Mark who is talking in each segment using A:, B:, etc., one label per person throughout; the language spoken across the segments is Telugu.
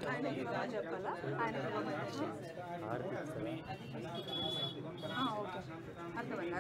A: ఆయనకి ఇలా చెప్పాలా ఆయన ఓకే అర్థమైంది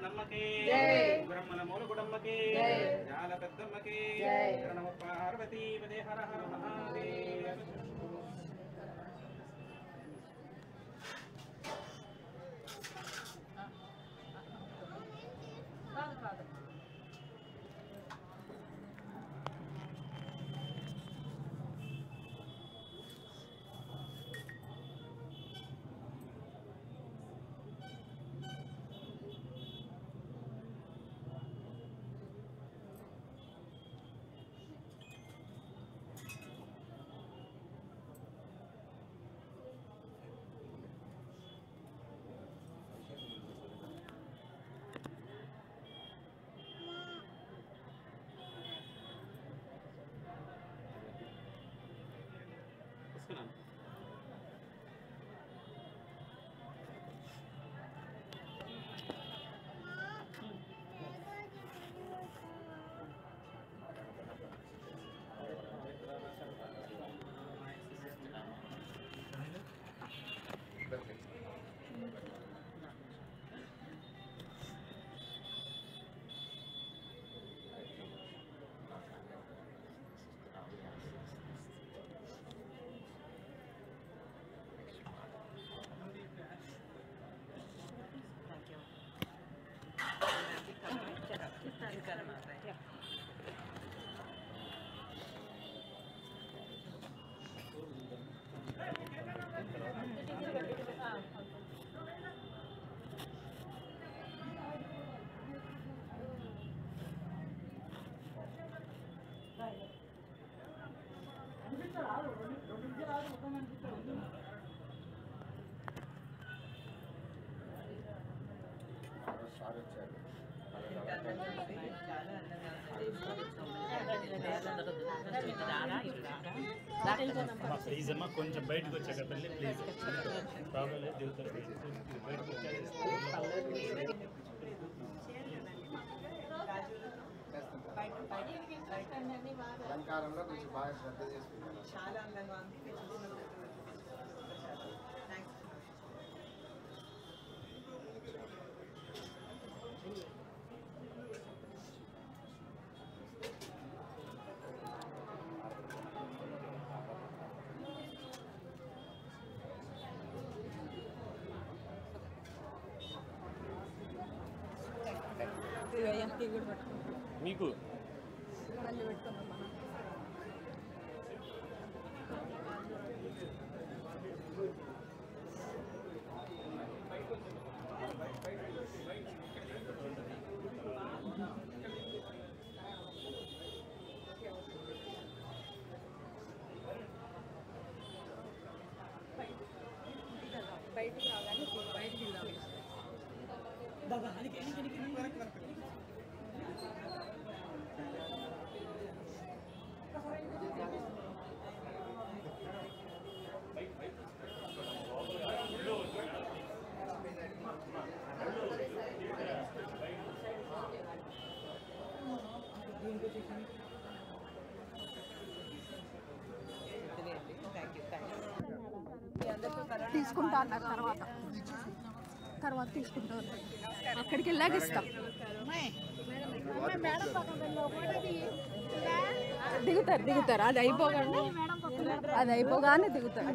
B: నమ్మకి బ్రహ్మణ మూల కుటుంబకి జాల పెద్దమ్మకి నమ పార్వతీ పదే హర హర మహాదేవ.
C: సార్ వచ్చారు.
D: ప్లీజ్ అమ్మా కొంచెం బయటకు వచ్చాక తల్లి ప్లీజ్ ప్రాబ్లం లేదు దిగుతారు బయటకు
C: అలంకారంలో కొంచెం బాగా శ్రద్ధ చేసుకుంటారు.
E: చాలా అందంగా ఉంది.
D: మీకు
A: బయటకు రాగానే బయటకు తీసుకుంటా అన్నారు. తర్వాత తీసుకుంటా అన్నారు. అక్కడికి వెళ్ళాక ఇస్తాం. దిగుతారు అది అయిపోగానే దిగుతారు.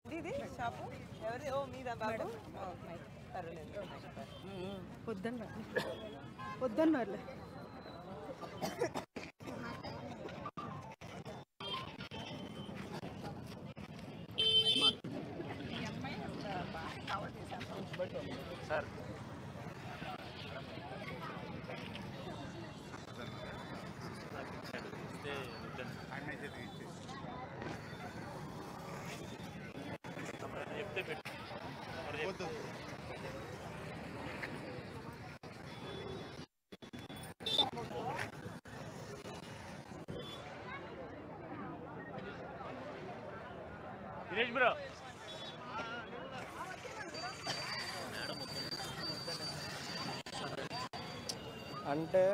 E: ఇది షాపు ఎవరి? ఓ మీద బాబు. పర్వాలేదు.
A: వద్దన్నారు.
D: సార్ చెప్తే పెట్టు దినేష్ బ్రో
C: అంటే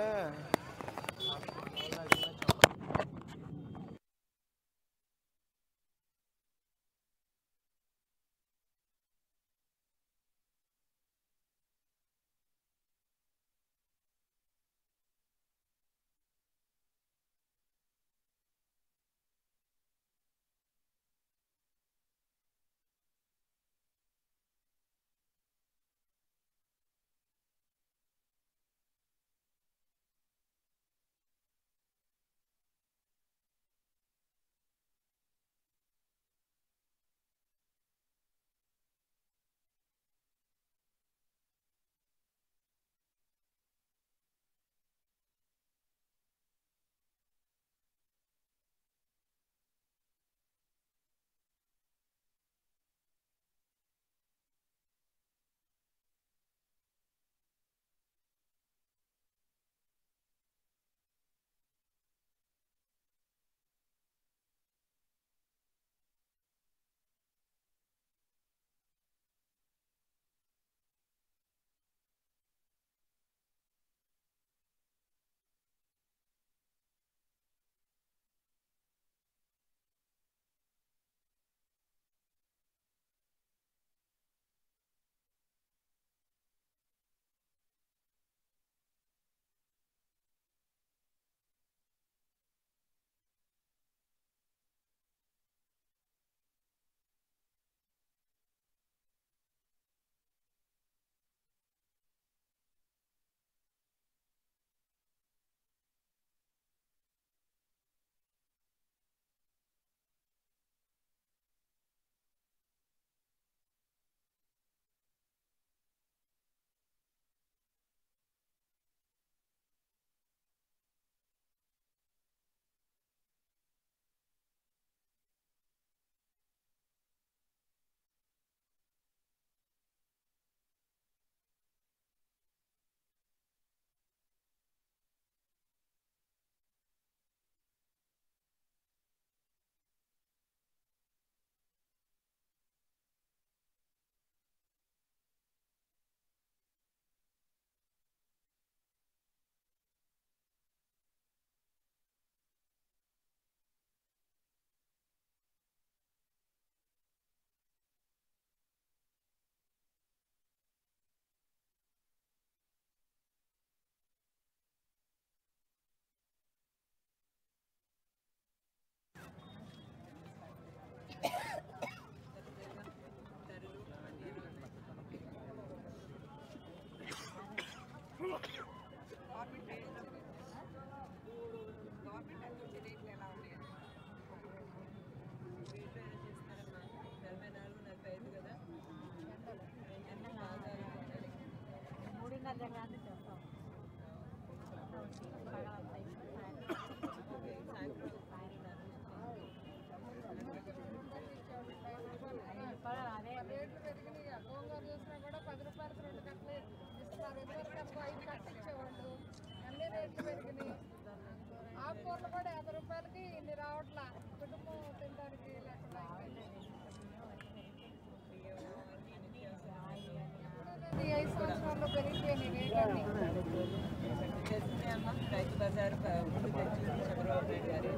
E: రైతు బజార్ ముందు తెచ్చింది చంద్రబాబు నాయుడు గారు.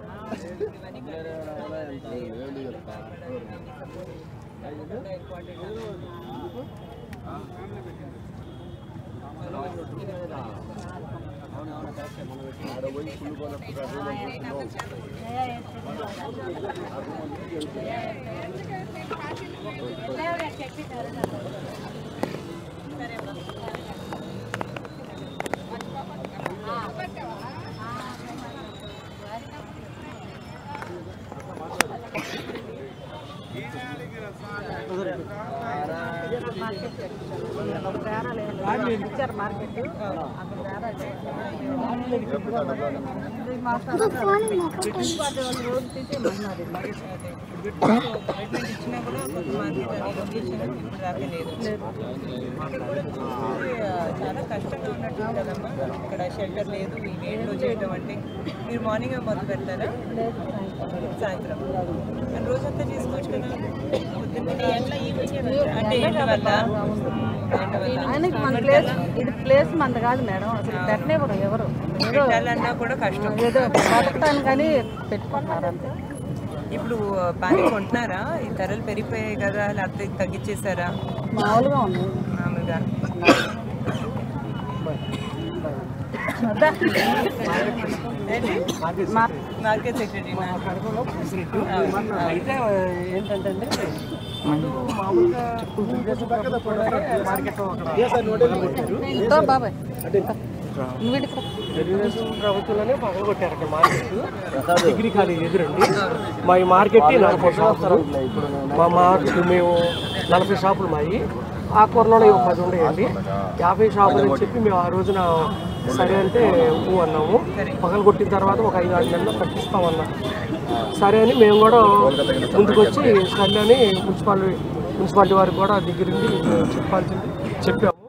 E: ఇవన్నీ ఇచ్చినా కూడా కొత్త మార్కెట్ అనే లొకేషన్ ఇప్పుడు దాకా లేదు. ఇక్కడ కూడా చాలా కష్టంగా ఉన్నట్టు కదమ్మా. ఇక్కడ షెల్టర్ లేదు. ఈ వేడిలో చేయడం అంటే మీరు మార్నింగ్ మొదలు పెడతారా సాయంత్రం అండ్ రోజంతా చేసుకోవచ్చు కదా. అంటే ఏంటి వల్ల
A: ఇది ప్లేస్ మంది కాదు మేడం, అసలు పెట్టనే ఎవరు
E: పెట్టాలన్నా కూడా కష్టం.
A: ఏదో బతకటాను కానీ పెట్టుకుంటున్నారు అంతే.
E: ఇప్పుడు బాగా కొంటున్నారా? ఈ ధరలు పెరిగిపోయాయి కదా, లేకపోతే తగ్గించేసారా?
A: మామూలుగా ఉంది.
E: మామూలుగా మార్కెట్ సెక్రటరీ
F: అయితే ఏంటంటే మామూలుగా
A: బాబాయ్
F: తెలుగుదేశం ప్రభుత్వంలోనే పగలు కొట్టారు అక్కడ మార్కెట్. డిగ్రీ కాలేజ్ ఎదురండి మా ఈ మార్కెట్ 40 షాపులు. మేము 40 షాపులు మాయి. ఆ కూరలో 10 ఉండేయండి. 50 షాపులు అని చెప్పి మేము ఆ రోజున సరే అంటే అన్నాము. పగలు కొట్టిన తర్వాత ఒక 5-6 నెలలు కట్టిస్తామన్నా. సరే అని మేము కూడా ముందుకు వచ్చి సరే అని మున్సిపాలిటీ వారికి కూడా దగ్గరుండి చెప్పాల్సింది చెప్పాము.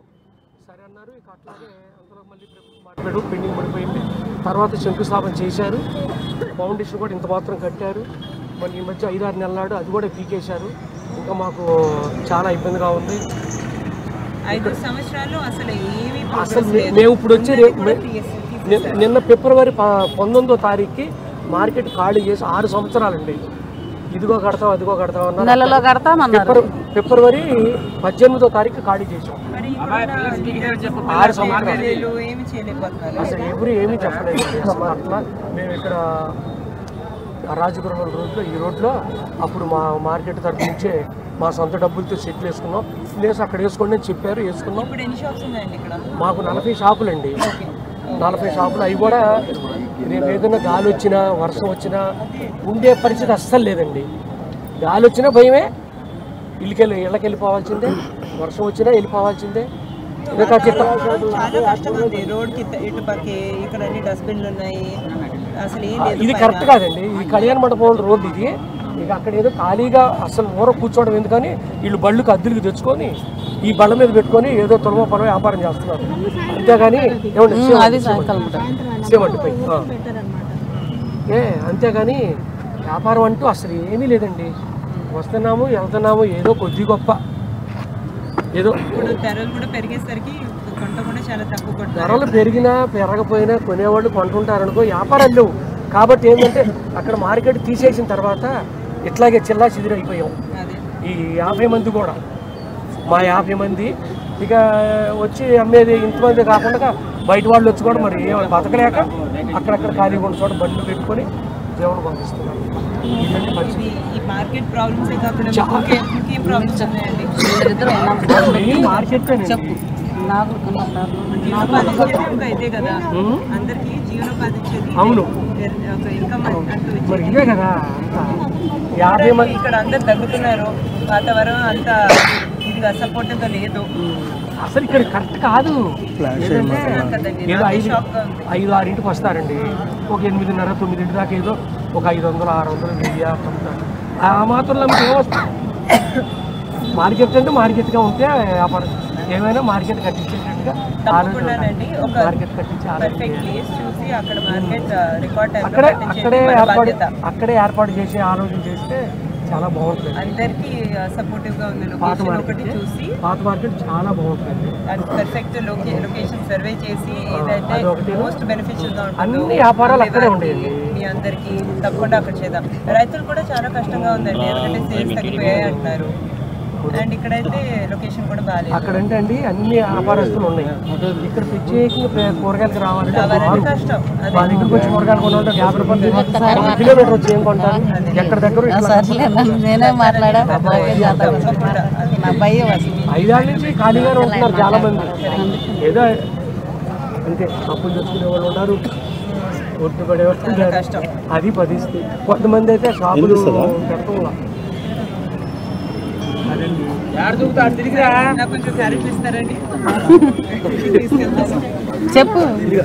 F: సరే అన్నారు. ఇక అట్లాగే అందులో మళ్ళీ మాట్లాడు పెండింగ్ పడిపోయింది. తర్వాత శంకుస్థాపన చేశారు. ఫౌండేషన్ కూడా ఇంత మాత్రం కట్టారు. మళ్ళీ ఈ మధ్య 5-6 నెలల నాడు అది కూడా పీకేశారు. ఇంకా మాకు చాలా ఇబ్బందిగా ఉంది.
E: 5 సంవత్సరాలు అసలు
F: మేము ఇప్పుడు వచ్చి నిన్న ఫిబ్రవరి 19వ తారీఖుకి మార్కెట్ ఖాళీ చేసి 6 సంవత్సరాలండి. ఇదిగో కడతాం అదిగో కడతాం అన్నారు.
A: నెలలో కడతాం
F: ఫిబ్రవరి 18వ తారీఖు ఖాళీ చేసాం. 6 సంవత్సరాలు అసలు ఎవరు ఏమీ చెప్పలేదు. అట్లా మేము ఇక్కడ రాజగృహ రోడ్లో ఈ రోడ్లో అప్పుడు మా మార్కెట్ తరఫు నుంచే మా సొంత డబ్బులతో సెట్లు వేసుకున్నాం. ప్లేస్ అక్కడ వేసుకోండి అని చెప్పారు, వేసుకున్నాం. మాకు 40 షాపులండి. 40 షాపులు. అవి కూడా రేపు ఏదైనా గాలి వచ్చినా వర్షం వచ్చినా ఉండే పరిస్థితి అస్సలు లేదండి. గాలి వచ్చినా భయమే, ఇళ్ళకి వెళ్ళిపోవాల్సిందే, వర్షం వచ్చినా వెళ్ళిపోవాల్సిందే.
E: చాలా కష్టంగా ఉంది. రోడ్కి ఇటుపక్క ఇక్కడ అన్ని డస్ట్బిన్లు ఉన్నాయి. అసలు ఏం లేదు.
F: ఇది కరెక్ట్ కాదండి. ఈ కళ్యాణ మండపం రోడ్డు ఇది. ఇక అక్కడ ఏదో ఖాళీగా అసలు ఊర కూర్చోవడం ఎందుకని వీళ్ళు బళ్ళుకి అద్దెలకు తెచ్చుకొని ఈ బళ్ళ మీద పెట్టుకొని ఏదో తొలమ పొలం వ్యాపారం చేస్తున్నారు. అంతేగాని సేవంటిపై అంతేగాని వ్యాపారం అంటూ అసలు ఏమీ లేదండి. వస్తున్నాము వెళ్తున్నాము ఏదో కొద్ది గొప్ప ఏదో.
E: ధరలు కూడా పెరిగేసరికి కొంట కూడా చాలా తక్కువ.
F: ధరలు పెరిగినా పెరగపోయినా కొనేవాళ్ళు కొంటుంటారనుకో. వ్యాపారాలు లేవు కాబట్టి ఏంటంటే అక్కడ మార్కెట్ తీసేసిన తర్వాత ఇట్లాగే చిల్లా చిదిరి అయిపోయాం. ఈ 50 మంది కూడా మా 50 మంది ఇక వచ్చి అమ్మేది ఇంతమంది కాకుండా బయట వాళ్ళు వచ్చి కూడా మరి ఏమైనా బతకలేక అక్కడక్కడ ఖాళీగా ఉన్న చోట బండ్లు పెట్టుకొని దేవుడు పంపిస్తున్నారు. మార్కెట్ అవును మరి ఇదే కదా. 50 మంది
E: ఇక్కడ అందరు తగ్గుతున్నారు. వాతావరణం అంత ఇదిగా సపోర్ట్గా లేదు.
F: అసలు ఇక్కడ కరెక్ట్ కాదు. ఏదో 5-6 వస్తారండి. ఒక 8:30-9 దాకా ఏదో ఒక 500-600 వెయ్యి ఆ మాత్రంలో మీకు ఏమొస్తుంది. మార్కెట్ అంటే మార్కెట్గా ఉంటే వ్యాపారం ఏమైనా మార్కెట్ కట్టించేటట్టుగా మార్కెట్ కట్టించి అక్కడే ఏర్పాటు చేసి ఆలోచన చేస్తే చాలా బాగుంటుంది.
E: అందరికి సపోర్టివ్ గా ఉంది. లొకేషన్ ఒకటి చూసి
F: పాత మార్కెట్ చాలా బాగుంటుంది.
E: పర్ఫెక్ట్ లొకేషన్ సర్వే చేసి ఏదైతే మోస్ట్ బెనిఫిషియల్ గా ఉంటుందో
F: అన్ని వ్యాపారాలు అక్కడే ఉండేది.
E: మీ అందరికి తప్పకుండా అక్కడ చేద్దాం. రైతులు కూడా చాలా కష్టంగా ఉందండి, ఎందుకంటే సేల్స్ తగ్గిపోయాయి అంటున్నారు. అండ్ ఇక్కడైతే లొకేషన్ కూడా బాగాలేదు.
F: అక్కడ అంటే అండి అన్ని వ్యాపారస్తులు ఉన్నాయి. ఇక్కడ ప్రత్యేకంగా కూరగాయలకు రావాలంటే
E: కష్టం.
F: మా దగ్గరకు వచ్చి కూరగాయలు కొనాలంటే 50 రూపాయలు కిలోమీటర్ వచ్చి ఏం కొంటారు? ఎక్కడ దగ్గర 5 ఏళ్ళ నుంచి ఖాళీగానే ఉంటున్నారు చాలా మంది. ఏదో అంతే అప్పులు తెచ్చుకునే వాళ్ళు ఉన్నారు, ఒట్టు పడేవాళ్ళు
E: కష్టం.
F: అది పరిస్థితి. కొంతమంది అయితే షాపులు పెడతాం.
E: కొంచెం క్యారెక్టర్ ఇస్తారండి.
G: చెప్పు వీళ్ళు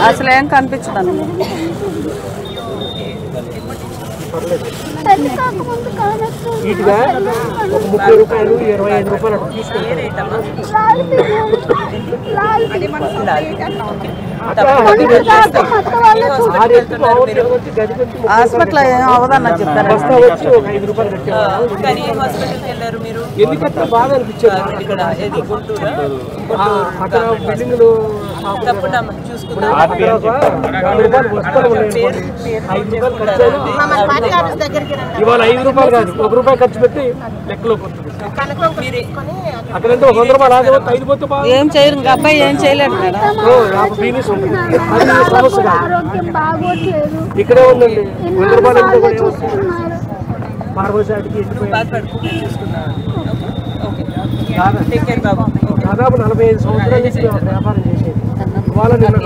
G: అసలు ఏం కనిపించదు.
F: నీట్గా ఒక 30 రూపాయలు 25 రూపాయలు అట్లా తీసుకుంటారు.
G: హాస్పిటల్ అవదన్న చెప్తారు.
F: బస్తా వచ్చి ఒక 5 రూపాయలు కట్టేవాళ్ళు. ఎందుకంటే బాగా అనిపించారు. అక్కడ బిల్డింగ్లు ఇవాళ 5 రూపాయలు కాదు, 1 రూపాయి ఖర్చు పెట్టి లెక్కలోకి వస్తుంది. అక్కడంటే 100 రూపాయలు ఆగే 5 పోతే
G: ఏం చేయరు. ఇంకా అబ్బాయి ఏం చేయలేడు మేడం.
F: బీనీస్ ఉంటుంది. అది సమస్య కాదు. ఇక్కడే ఉందండి 100 రూపాయలు అంటే కూడా ఏమొస్తుంది? పార్వశాటికి దాదాపు 45 సంవత్సరాల నుంచి మేము వ్యాపారం చేసేది. ఇవాళ నిన్న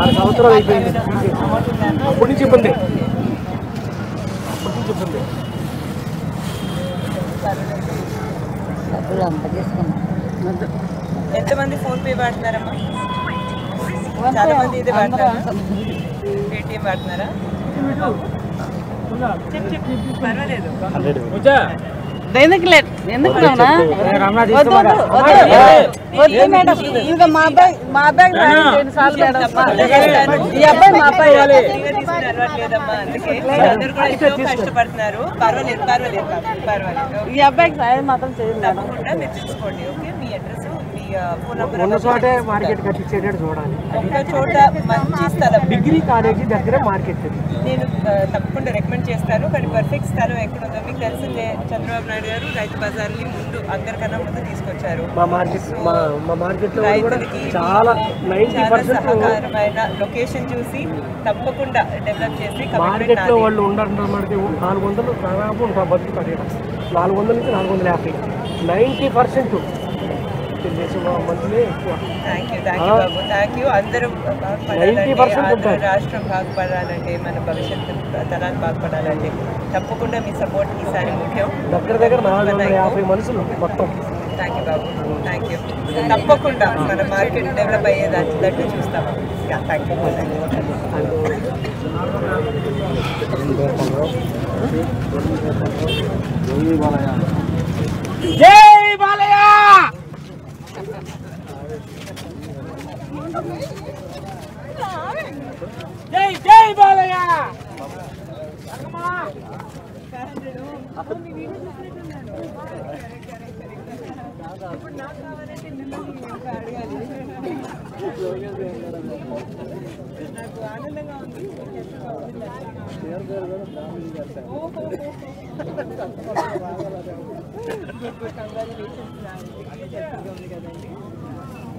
F: 6 సంవత్సరాలు అయిపోయింది. అప్పటి నుంచి ఇబ్బంది.
E: ఎంతమంది ఫోన్ పే వాడుతున్నారమ్మా? చాలా మంది ఇది వాడతారా? పేటిఎం వాడుతున్నారా? పర్వాలేదు.
G: ఎందుకు ఇంకా మా అబ్బాయి ఈ అబ్బాయి మా అబ్బాయి
E: కష్టపడుతున్నారు. పర్వాలేదు పర్వాలేదు పర్వాలేదు.
G: ఈ అబ్బాయికి సాయం మాత్రం చేయండి.
E: తప్పకుండా మీరు చూసుకోండి. ఓకే, మీ అడ్రస్ మీ ఫోన్ నెంబర్
F: ఉన్న చోటే మార్కెట్ కట్టించేటట్టు చూడాలి.
E: ఒక్క చోట మంచి స్థలం.
F: డిగ్రీ కాలేజీ దగ్గర మార్కెట్
E: నేను తప్పకుండా రికమెండ్ చేస్తాను. కానీ పర్ఫెక్ట్ స్థలం ఎక్కడ ఉందో మీకు తెలిసిందే. చంద్రబాబు నాయుడు గారు రైతు బజార్ని ముందు అందరికన్నా ముందు తీసుకొచ్చారు.
F: మా మార్కెట్ లో
E: రైతులకి
F: చాలా 90%
E: సహకారమైన లొకేషన్ చూసి తప్పకుండా డెవలప్ చేసి
F: మార్కెట్ లో వాళ్ళు ఉండాలంటే 400 దాదాపు ఉంటాం బతుకుతారు. 400 నుంచి 450 90% మంత్లీ ఎక్కువ.
E: Thank you Babu, thank you. అందరూ బాగుపడాలంటే, రాష్ట్రం బాగుపడాలంటే, మన భవిష్యత్తు తరాలు బాగుపడాలంటే తప్పకుండా మీ సపోర్ట్ ఈసారి ముఖ్యం.
F: దగ్గర 450 మనుషులు మొత్తం.
E: Thank you Babu, thank you. తప్పకుండా మన మార్కెట్ డెవలప్ అయ్యేదాన్ని చూస్తాము. Thank you.
F: జై బాలయ్య. జై జై బాలయ్య.
E: నాకు ఆనందంగా ఉంది.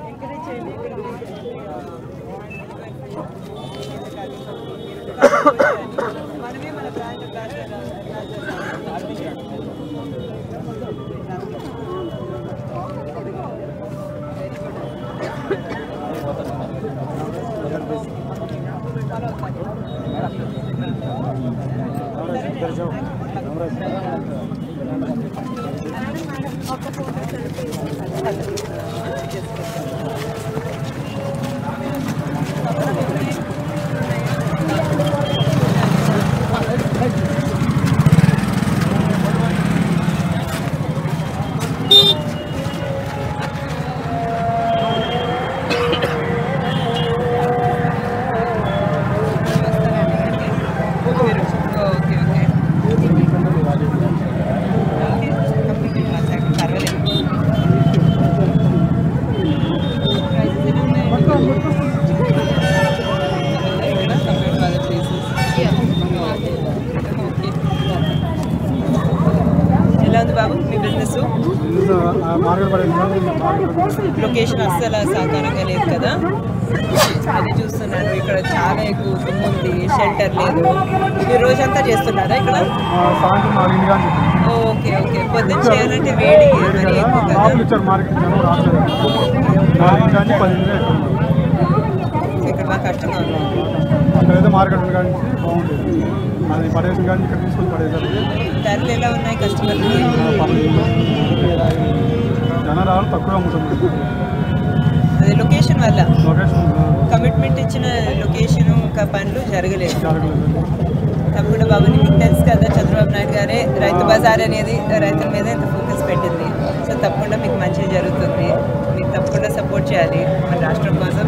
E: ఎంకరేజ్ చేయండి. మనమే మన బ్రాండ్ బిజినెస్ లొకేషన్ అస్సలు సహకారంగా లేదు కదా, అది చూస్తున్నాను. ఇక్కడ చాలా ఎక్కువ దుమ్ము ఉంది, షెల్టర్ లేదు. మీరు రోజంతా చేస్తున్నారా ఇక్కడ? Okay okay. పొద్దున్న చేయాలంటే వేడి మరి ఎక్కువ కదా, ఇక్కడ బాగా కష్టంగా ఉంది. ధరలు ఎలా ఉన్నాయి కస్టమర్కి?
H: జనరాలు తక్కువ అమ్ముతుంది.
E: అది లొకేషన్ వల్ల, కమిట్మెంట్ ఇచ్చిన లొకేషన్ ఇంకా పనులు జరగలేదు. తప్పకుండా బాబు, మీకు తెలుసు కదా చంద్రబాబు నాయుడు గారే రైతు బజార్ అనేది రైతుల మీద ఎంత ఫోకస్ పెట్టింది. సో తప్పకుండా మీకు మంచిగా జరుగుతుంది. మీకు తప్పకుండా సపోర్ట్ చేయాలి మన రాష్ట్రం కోసం,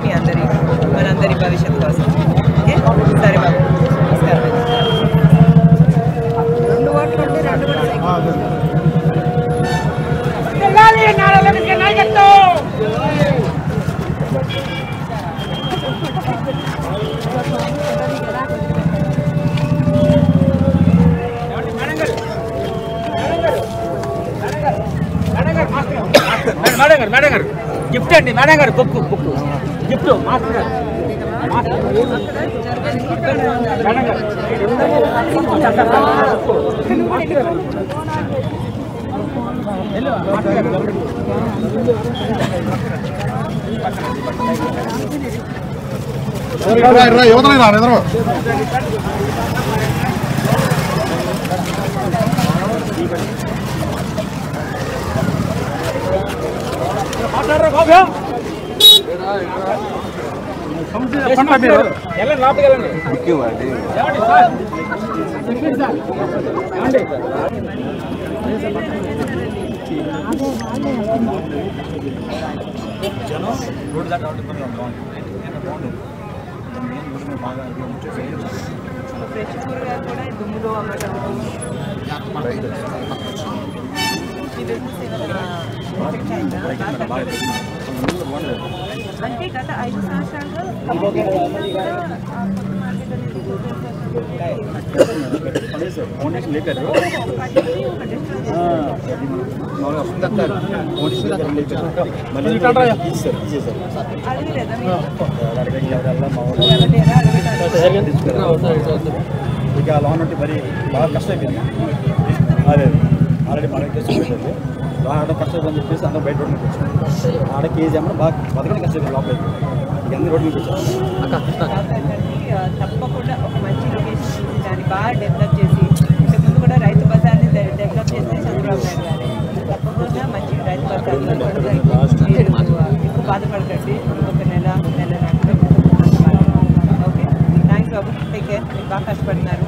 E: మనందరి భవిష్యత్తు కోసం. ఓకే, సరే బాబు, నమస్కారం. 2 ఓట్లు ఉంటే 2 కూడా
F: మేడం గారు గిఫ్ట్ అండి. మేడం గారు బుక్ గిఫ్ట్ మాస్టర్ గారు.
H: యువతలేదు
E: ఫ్రెష్ కూరగాయలు కూడా దుమ్ములో అమ్మటం. అంటే గత 5 సంవత్సరాలుగా
H: ఇక లోన్ ఉంటే మరి బాగా కష్టమైపోయింది. అదే ఆల్రెడీ మనకి కష్టమైపోయింది. ఆడ కష్టమైందని చెప్పేసి అందరూ బయట రోడ్డు వచ్చాం. ఆడ కేజీ అమ్మ బాగా బతకడం కష్టమైంది. లోపల ఇక అందరూ రోడ్డు వచ్చాం.
E: తప్పకుండా ఒక మంచి లొకేషన్ దాన్ని బాగా డెవలప్ చేసి, ఇంతకుముందు కూడా రైతు బజార్ని డెవలప్ చేస్తే చంద్రబాబు నాయుడు గారే. తప్పకుండా మంచి రైతు బజార్లో ఎక్కువ బాధపడకండి. ఒక నెల ఓకే. థ్యాంక్స్ బాబు, టేక్ కేర్. మీరు బాగా కష్టపడినారు.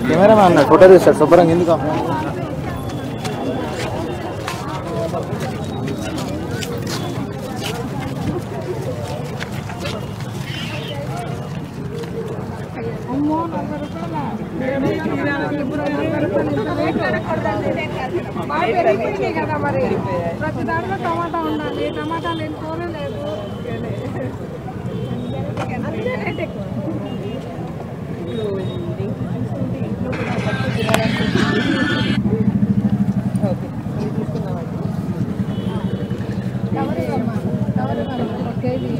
C: కెమెరామ్యాన్ ఫోటో తీస్తారు శుభ్రంగా ఎందుకు?
A: కదా మరి ప్రతి దాంట్లో టమాటా ఉండాలి. టమాటా లేని కూర లేదు. కేజీ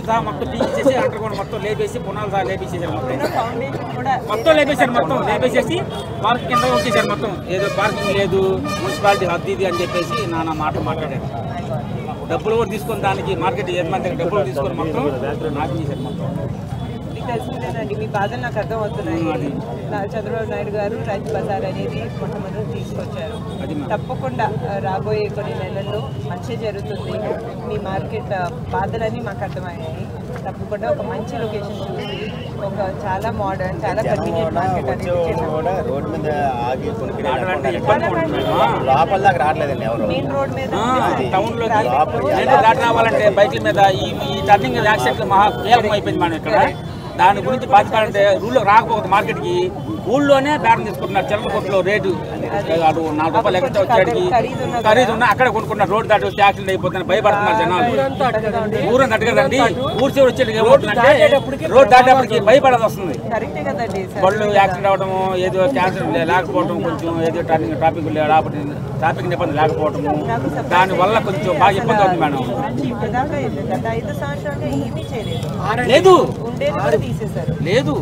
B: మార్కెట్ సహా మొత్తం తీసేసి అండర్గ్రౌండ్ మొత్తం లేపేసి పునాలు సహా లేపేసేసారు
E: ఫౌండేషన్
B: మొత్తం లేపేశారు మొత్తం లేపేసేసి పార్క్ కింద వచ్చేసారు మొత్తం ఏదో పార్కింగ్ లేదు మున్సిపాలిటీ హద్దు ఇది అని చెప్పేసి నాన్న మాట మాట్లాడారు డబ్బులు కూడా తీసుకొని దానికి మార్కెట్ యజమాని డబ్బులు తీసుకొని మొత్తం నాకు చేశారు మొత్తం
E: మీకు తెలిసిందేనండి మీ బాధలు నాకు అర్థమవుతున్నాయి చంద్రబాబు నాయుడు గారు రైతు బజార్ అనేది మొట్టమొదటి తీసుకొచ్చారు తప్పకుండా రాబోయే కొన్ని నెలల్లో మంచి జరుగుతుంది మీ మార్కెట్ బాధలన్నీ మాకు అర్థమయ్యాయి తప్పకుండా ఒక మంచి లొకేషన్ చూసి ఒక చాలా మోడర్న్ చాలా కన్వీనియంట్ మార్కెట్ అనేది
H: రోడ్ మీద ఆగి లోపల దాకా రావట్లేదండి ఎవరు
E: మెయిన్ రోడ్ మీద
B: టౌన్ లో దాటి రావాలంటే బైక్ల మీద ఈ టర్నింగ్ యాక్సిడెంట్ మహా కీలకం అయిపోయింది మనం ఇక్కడ దాని గురించి బాధపడాలంటే రూల్లో రాకపోతే మార్కెట్కి ఊళ్ళోనే బేరం తీసుకుంటున్నారు చిల్లర కొట్లో రేటు అటు 4 రూపాయలు ఎక్కడ వచ్చాడికి ఖరీదు ఉన్నా అక్కడ కొనుక్కుంటున్నారు రోడ్డు దాటి వచ్చి యాక్సిడెంట్ అయిపోతున్నారు భయపడుతున్నారు జనాలు ఊరంతా అడగదండి ఊరి చివరి వచ్చేది ఏమవుతుందంటే రోడ్డు దాటేపటికి భయపడేది వస్తుంది బళ్ళు యాక్సిడెంట్ అవ్వడము ఏదో క్యాన్సర్ లేకపోవడం కొంచెం ఏదో ట్రాఫిక్ నిబంధన లేకపోవడము దానివల్ల కొంచెం బాగా ఇబ్బంది అవుతుంది మేడం లేదు లేదు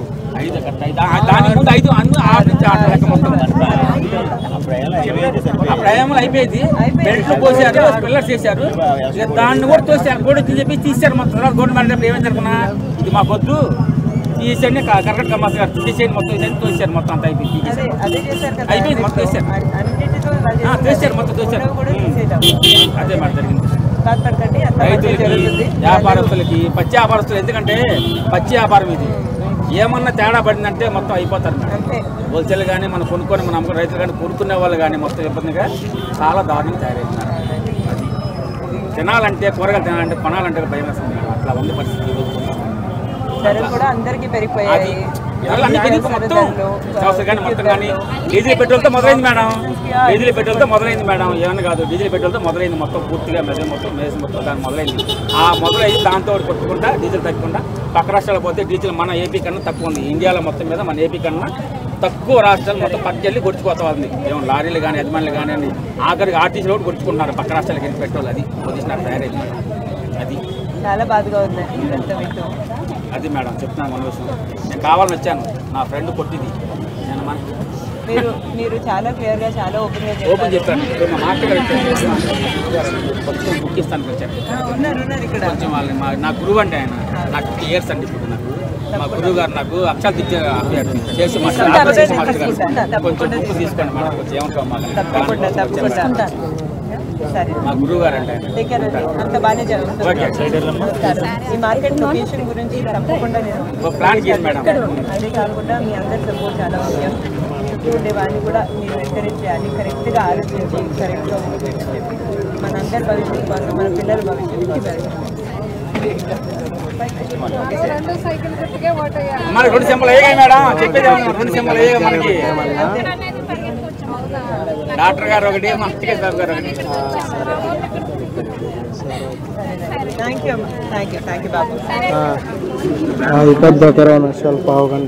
B: దాని ముందు 5 నుంచి 6 లెక్క మొత్తం అప్పుడు ఏమో అయిపోయింది బెల్ట్లు పోసారు పిల్లర్స్ చేశారు దాన్ని కూడా తోసారు కూడా చెప్పి తీసారు మొత్తం గవర్నమెంట్ ఏమైంది అనుకున్నా ఇది మాకు వద్దు తీసేయండి కరెక్ట్ కమర్స్ గారు తీసేయండి మొత్తం ఇదని తోసారు మొత్తం అంతా అయిపోయింది మొత్తం తోసారు మొత్తం తోసారు అదే మాట జరిగింది రైతులకి వ్యాపారస్తులకి పచ్చి వ్యాపారస్తులు ఎందుకంటే పచ్చి వ్యాపారం ఇది ఏమన్నా తేడా పడిందంటే మొత్తం అయిపోతారు హోల్సేల్ కానీ మనం కొనుక్కొని మన అమ్ముకునే రైతులు కానీ కొనుక్కునే వాళ్ళు కానీ మొత్తం ఇబ్బందిగా చాలా దారుణంగా తయారవుతున్నారు తినాలంటే కూరగాయలు తినాలంటే కొనాలంటే భయం వేస్తుంది అట్లా ఉంది పరిస్థితి
E: పెరిగిపోయాయి
B: మొత్తం కానీ డీజిల్ పెట్రోల్తో మొదలైంది మేడం ఏమన్నా కాదు డీజిల్ పెట్రోల్తో మొదలైంది మొత్తం పూర్తిగా మొత్తం దాన్ని మొదలైంది ఆ మొదలైంది దాంతో కొట్టుకుంటా డీజిల్ తగ్గకుండా పక్క రాష్ట్రాలు పోతే డీజిల్ మన ఏపీ కన్నా తక్కువ ఉంది ఇండియాలో మొత్తం మీద మన ఏపీ కన్నా తక్కువ రాష్ట్రాలు మొత్తం పట్టుకెళ్ళి కొట్టుకుపోతా ఉంది ఏమో లారీలు కానీ యజమానులు కానీ ఆఖరికి ఆర్టీసీలో కూడా కొట్టుకుంటున్నారు పక్క రాష్ట్రాలకి వెళ్ళి పెట్రోల్ అది పొజిషన్ తయారైంది అది
E: చాలా బాధగా ఉంది
B: అది మేడం చెప్తున్నాను మన విషయం నేను కావాలని వచ్చాను నా ఫ్రెండ్ కొట్టింది నేను
E: మీరు చాలా క్లియర్ గా చాలా ఓపెన్
B: చెప్పాను మా మాస్టర్ కొంచెం బుక్ ఇస్తాను కొంచెం వాళ్ళని నా గురువు అంటే ఆయన నాకు 50 years అండి ఇప్పుడు నాకు మా గురువు గారు నాకు అక్షరాలు చేసి మాస్టర్ కొంచెం బుక్ తీసుకోండి మేడం కొంచెం ఏమంటాం మా గురువు గారు అంటే
E: అంత బాగానే జరుగుతుంది ఈ మార్కెట్ లొకేషన్ గురించి తప్పకుండా
B: ప్లాన్ చేయండి మేడం
E: అదే కాకుండా మీ అందరి సపోర్ట్ చాలా ముఖ్యం చుట్టూ ఉండే వాడిని కూడా మీరు ఎంకరేజ్ చేయాలి కరెక్ట్గా ఆలోచించి కరెక్ట్గా చెప్పి మనందరి భవిష్యత్తు కోసం మన పిల్లల భవిష్యత్తు కోసం
B: మనకి 2 సింబల్ అయ్యాయి మేడం చెప్పేది 2 సింబల్ అయ్యాయి మనకి డాక్టర్ గారు ఒకటి మా టికెట్ బాబు గారు ఒకటి
E: థ్యాంక్ యూ బాబు
F: పెద్ద కరోనా ಸ್ವಲ್ಪ అవగాహన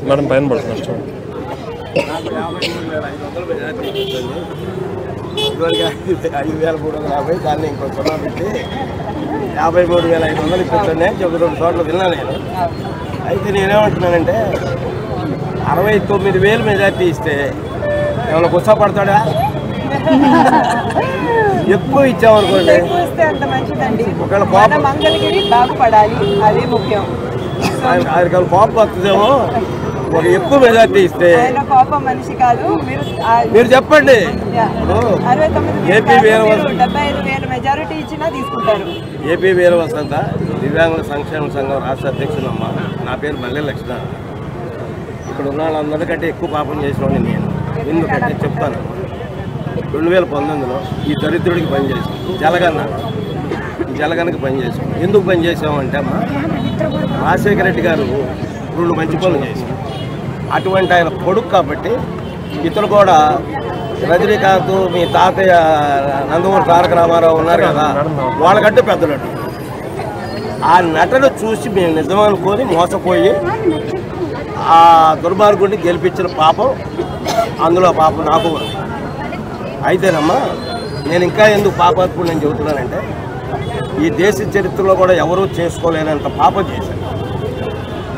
I: మేడం పైన పడుతున్నారు చూడండి.
C: ఇదివరకు 5,350 దాన్ని ఇంకో సున్నా పెట్టి 53,500 ఇప్పించండి అని చెప్పి 2 చోట్ల విన్నా నేను. అయితే నేనేమంటున్నానంటే 69,000 మెజార్టీ ఇస్తే ఏమైనా గుర్తపడతాడా? ఎక్కువ ఇచ్చామనుకోండి,
E: అంత మంచిదండి.
C: ఒకవేళ
E: మన మంగళగిరి బాగుపడాలి, అదే ముఖ్యం.
C: ఆయనకి కోపం వస్తుందేమో. ఒక ఎక్కువ మెజార్టీ ఇస్తే
E: ఆయన కోపం మనిషి కాదు.
C: మీరు చెప్పండి. ఏపీ
E: 75,000 మెజారిటీ ఇచ్చినా తీసుకుంటారు.
C: ఏపీ వీర వసంత దివ్యాంగుల సంక్షేమ సంఘం రాష్ట్ర అధ్యక్షుడమ్మ. నా పేరు మల్లె లక్ష్మణ. ఇక్కడ ఉన్న వాళ్ళందరికంటే ఎక్కువ పాపం చేసినవాడిని నేను. ఎందుకంటే చెప్తాను, 2019లో ఈ దరిద్రుడికి పనిచేసాం. జలగన్నకి పనిచేసాం. ఎందుకు పనిచేసామంటే అమ్మ, రాజశేఖర రెడ్డి గారు 2 మంచి పనులు చేశారు. అటువంటి ఆయన కొడుకు కాబట్టి ఇతను కూడా రజనీకాంత్, మీ తాతయ్య నందమూరి తారక రామారావు ఉన్నారు కదా, వాళ్ళకంటే పెద్ద నటు. ఆ నటను చూసి మేము నిజమనుకొని మోసపోయి ఆ దుర్మార్గుడిని గెలిపించిన పాపం, అందులో పాపం నాకు ఉంది. అయితేనమ్మా, నేను ఇంకా ఎందుకు పాపాత్ముడు నేను చెబుతున్నానంటే, ఈ దేశ చరిత్రలో కూడా ఎవరూ చేసుకోలేనంత పాపం చేశాను.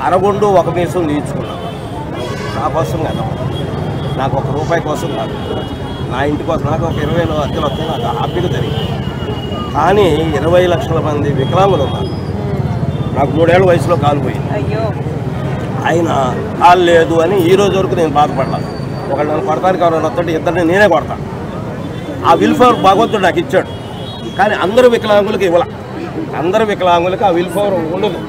C: అరగొండు ఒక మీసం తీర్చుకున్నాను. నా కోసం కదా, నాకు ₹1 కోసం కాదు, నా ఇంటి కోసం. నాకు ఒక 20,000 అద్దెలు వస్తే నాకు హ్యాపీగా జరిగింది. కానీ 20 లక్షల మంది వికలాంగులు ఉన్నారు. నాకు 3 ఏళ్ల వయసులో కాలు పోయింది. ఆయన కాలు లేదు అని ఈ రోజు వరకు నేను బాధపడలేదు. ఒకళ్ళు నన్ను కొడతానికి ఎవరైనా వస్తుంటే ఇద్దరిని నేనే కొడతాను. ఆ విల్ఫవర్ భగవంతుడు నాకు ఇచ్చాడు. కానీ అందరూ వికలాంగులకు ఇవ్వాల. అందరూ వికలాంగులకు ఆ విల్ఫవర్ ఉండదు.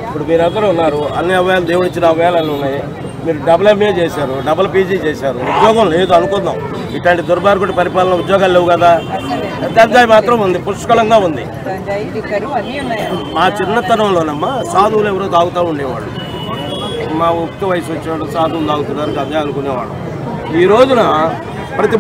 C: ఇప్పుడు మీరందరూ ఉన్నారు, అన్ని అవయాలు దేవుడు ఇచ్చిన అవయాలు అన్నీ ఉన్నాయి. మీరు డబుల్ MA చేశారు, డబుల్ PG చేశారు, ఉద్యోగం లేదు అనుకుందాం. ఇట్లాంటి దుర్మార్గుడి పరిపాలన ఉద్యోగాలు లేవు కదా. గంజాయి మాత్రం ఉంది, పుష్కలంగా ఉంది. మా చిన్నతనంలోనమ్మా సాధువులు ఎవరో తాగుతూ ఉండేవాళ్ళు. మా ఉక్త వయసు వచ్చేవాడు సాధువులు తాగుతున్నారు గంజాయి అనుకునేవాడు. ఈ రోజున ప్రతి